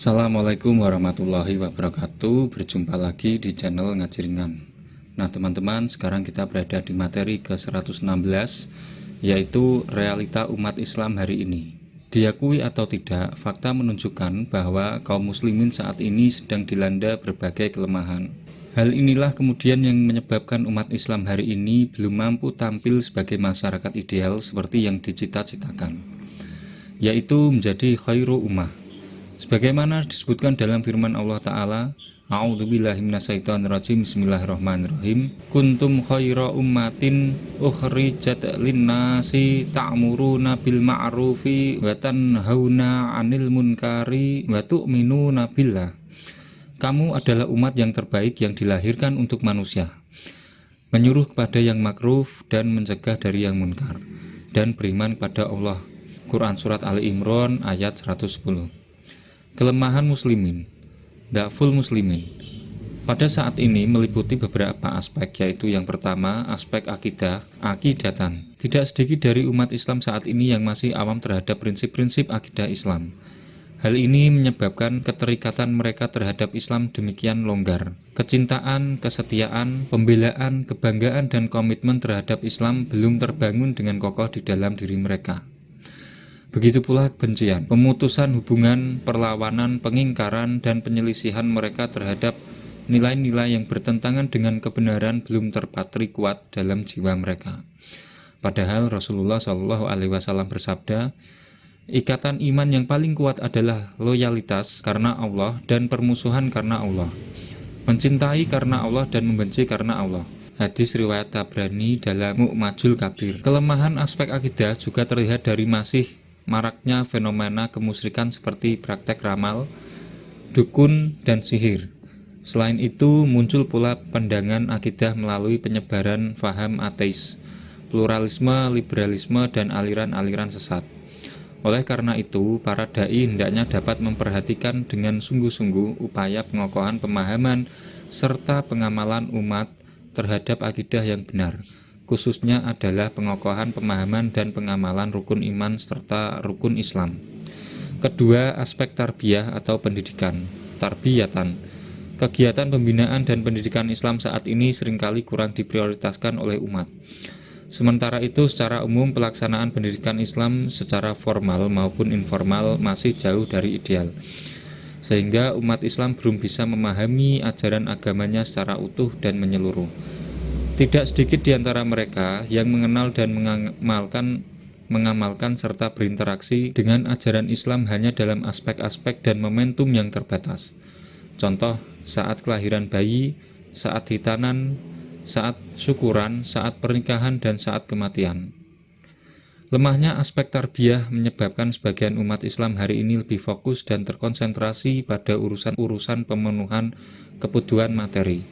Assalamualaikum warahmatullahi wabarakatuh. Berjumpa lagi di channel Ngaji Ringan. Nah teman-teman, sekarang kita berada di materi ke-116, yaitu realita umat Islam hari ini. Diakui atau tidak, fakta menunjukkan bahwa kaum muslimin saat ini sedang dilanda berbagai kelemahan. Hal inilah kemudian yang menyebabkan umat Islam hari ini belum mampu tampil sebagai masyarakat ideal seperti yang dicita-citakan, yaitu menjadi khairu ummah. Sebagaimana disebutkan dalam firman Allah Ta'ala, A'udzubillahi minasyaitonirrajim, Bismillahirrahmanirrahim. Kuntum khaira ummatin ukhrijat linnasi ta'muruna bil ma'rufi wa tanhauna 'anil munkari wa tu'minuna billah. Kamu adalah umat yang terbaik yang dilahirkan untuk manusia, menyuruh kepada yang makruf dan mencegah dari yang munkar, dan beriman kepada Allah. Quran Surat Ali Imran ayat 110. Kelemahan muslimin, dhaful muslimin, pada saat ini meliputi beberapa aspek, yaitu yang pertama, aspek akidah, akidatan. Tidak sedikit dari umat Islam saat ini yang masih awam terhadap prinsip-prinsip akidah Islam. Hal ini menyebabkan keterikatan mereka terhadap Islam demikian longgar. Kecintaan, kesetiaan, pembelaan, kebanggaan, dan komitmen terhadap Islam belum terbangun dengan kokoh di dalam diri mereka. Begitu pula kebencian, pemutusan hubungan, perlawanan, pengingkaran, dan penyelisihan mereka terhadap nilai-nilai yang bertentangan dengan kebenaran belum terpatri kuat dalam jiwa mereka. Padahal Rasulullah SAW bersabda, ikatan iman yang paling kuat adalah loyalitas karena Allah dan permusuhan karena Allah, mencintai karena Allah dan membenci karena Allah. Hadis riwayat Tabrani dalam Mu'jamul Kabir. Kelemahan aspek akidah juga terlihat dari masih maraknya fenomena kemusyrikan seperti praktek ramal, dukun, dan sihir. Selain itu, muncul pula pandangan akidah melalui penyebaran faham ateis, pluralisme, liberalisme, dan aliran-aliran sesat. Oleh karena itu, para dai hendaknya dapat memperhatikan dengan sungguh-sungguh upaya pengokohan pemahaman serta pengamalan umat terhadap akidah yang benar, khususnya adalah pengokohan pemahaman dan pengamalan rukun iman serta rukun Islam. Kedua, aspek tarbiyah atau pendidikan, tarbiyatan. Kegiatan pembinaan dan pendidikan Islam saat ini seringkali kurang diprioritaskan oleh umat. Sementara itu, secara umum pelaksanaan pendidikan Islam secara formal maupun informal masih jauh dari ideal, sehingga umat Islam belum bisa memahami ajaran agamanya secara utuh dan menyeluruh. Tidak sedikit di antara mereka yang mengenal dan mengamalkan serta berinteraksi dengan ajaran Islam hanya dalam aspek-aspek dan momentum yang terbatas. Contoh, saat kelahiran bayi, saat hitanan, saat syukuran, saat pernikahan, dan saat kematian. Lemahnya aspek tarbiyah menyebabkan sebagian umat Islam hari ini lebih fokus dan terkonsentrasi pada urusan-urusan pemenuhan kebutuhan materi.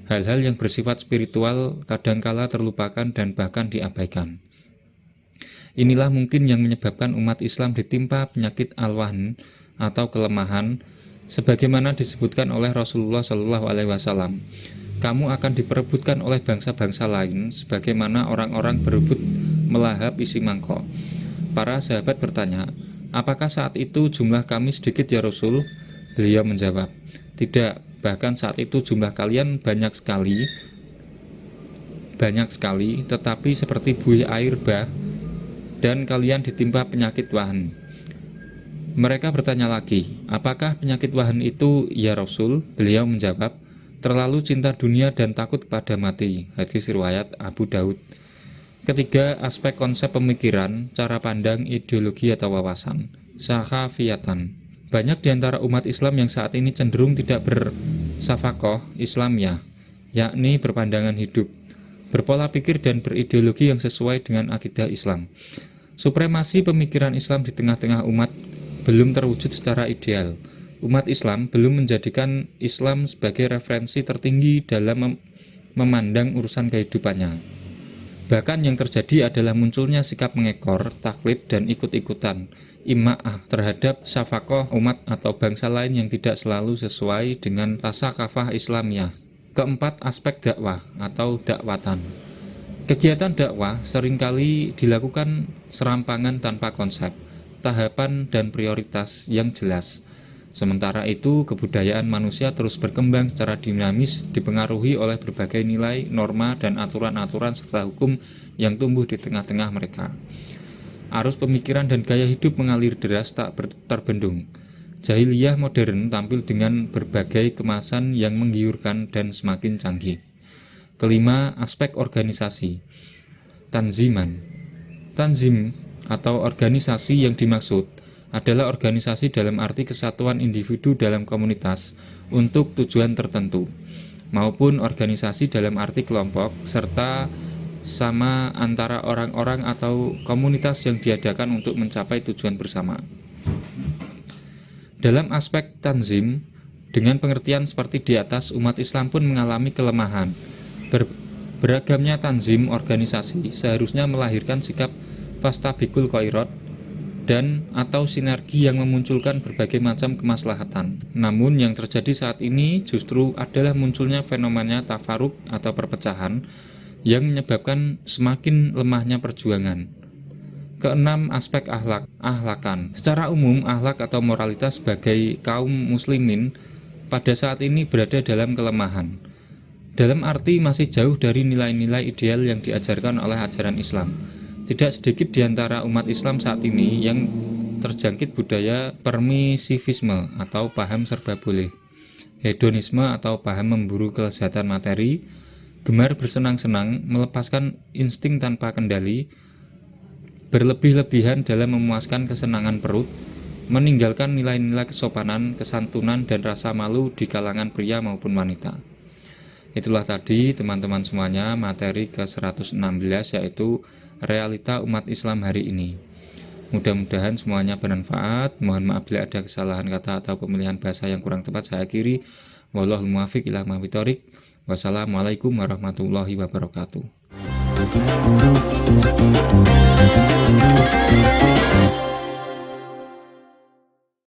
Hal-hal yang bersifat spiritual kadangkala terlupakan dan bahkan diabaikan. Inilah mungkin yang menyebabkan umat Islam ditimpa penyakit al-wahn atau kelemahan, sebagaimana disebutkan oleh Rasulullah SAW. Kamu akan diperebutkan oleh bangsa-bangsa lain, sebagaimana orang-orang berebut melahap isi mangkok. Para sahabat bertanya, apakah saat itu jumlah kami sedikit ya Rasul? Beliau menjawab, tidak. Bahkan saat itu jumlah kalian banyak sekali, tetapi seperti buih air bah, dan kalian ditimpa penyakit wahan. Mereka bertanya lagi, apakah penyakit wahan itu ya Rasul? Beliau menjawab, terlalu cinta dunia dan takut pada mati. Hadis riwayat Abu Daud. Ketiga, aspek konsep pemikiran, cara pandang, ideologi atau wawasan, sakhafiyatan. Banyak di antara umat Islam yang saat ini cenderung tidak bersafakoh Islamiyah, yakni berpandangan hidup, berpola pikir dan berideologi yang sesuai dengan akidah Islam. Supremasi pemikiran Islam di tengah-tengah umat belum terwujud secara ideal. Umat Islam belum menjadikan Islam sebagai referensi tertinggi dalam memandang urusan kehidupannya. Bahkan yang terjadi adalah munculnya sikap mengekor, taklid, dan ikut-ikutan ima'ah terhadap syafakoh umat atau bangsa lain yang tidak selalu sesuai dengan tasakafah Islamiyah. Keempat, aspek dakwah atau dakwatan. Kegiatan dakwah seringkali dilakukan serampangan tanpa konsep, tahapan, dan prioritas yang jelas, Sementara itu, kebudayaan manusia terus berkembang secara dinamis, dipengaruhi oleh berbagai nilai, norma, dan aturan-aturan serta hukum yang tumbuh di tengah-tengah mereka. Arus pemikiran dan gaya hidup mengalir deras tak terbendung. Jahiliyah modern tampil dengan berbagai kemasan yang menggiurkan dan semakin canggih. Kelima, aspek organisasi. Tanziman. Tanzim atau organisasi yang dimaksud adalah organisasi dalam arti kesatuan individu dalam komunitas untuk tujuan tertentu, maupun organisasi dalam arti kelompok serta sama antara orang-orang atau komunitas yang diadakan untuk mencapai tujuan bersama. Dalam aspek tanzim, dengan pengertian seperti di atas, umat Islam pun mengalami kelemahan. Beragamnya tanzim organisasi seharusnya melahirkan sikap fastabikul khairat dan atau sinergi yang memunculkan berbagai macam kemaslahatan. Namun yang terjadi saat ini justru adalah munculnya fenomena tafaruk atau perpecahan yang menyebabkan semakin lemahnya perjuangan. Keenam, aspek ahlakan. Secara umum, ahlak atau moralitas sebagai kaum muslimin pada saat ini berada dalam kelemahan. Dalam arti masih jauh dari nilai-nilai ideal yang diajarkan oleh ajaran Islam. Tidak sedikit di antara umat Islam saat ini yang terjangkit budaya permisivisme atau paham serba boleh, hedonisme atau paham memburu kelezatan materi, gemar bersenang-senang, melepaskan insting tanpa kendali, berlebih-lebihan dalam memuaskan kesenangan perut, meninggalkan nilai-nilai kesopanan, kesantunan, dan rasa malu di kalangan pria maupun wanita. Itulah tadi teman-teman semuanya materi ke-116, yaitu realita umat Islam hari ini. Mudah-mudahan semuanya bermanfaat. Mohon maaf bila ada kesalahan kata atau pemilihan bahasa yang kurang tepat saya akhiri. Wallahul muwaffiq ila aqwamit thoriq. Wassalamualaikum warahmatullahi wabarakatuh.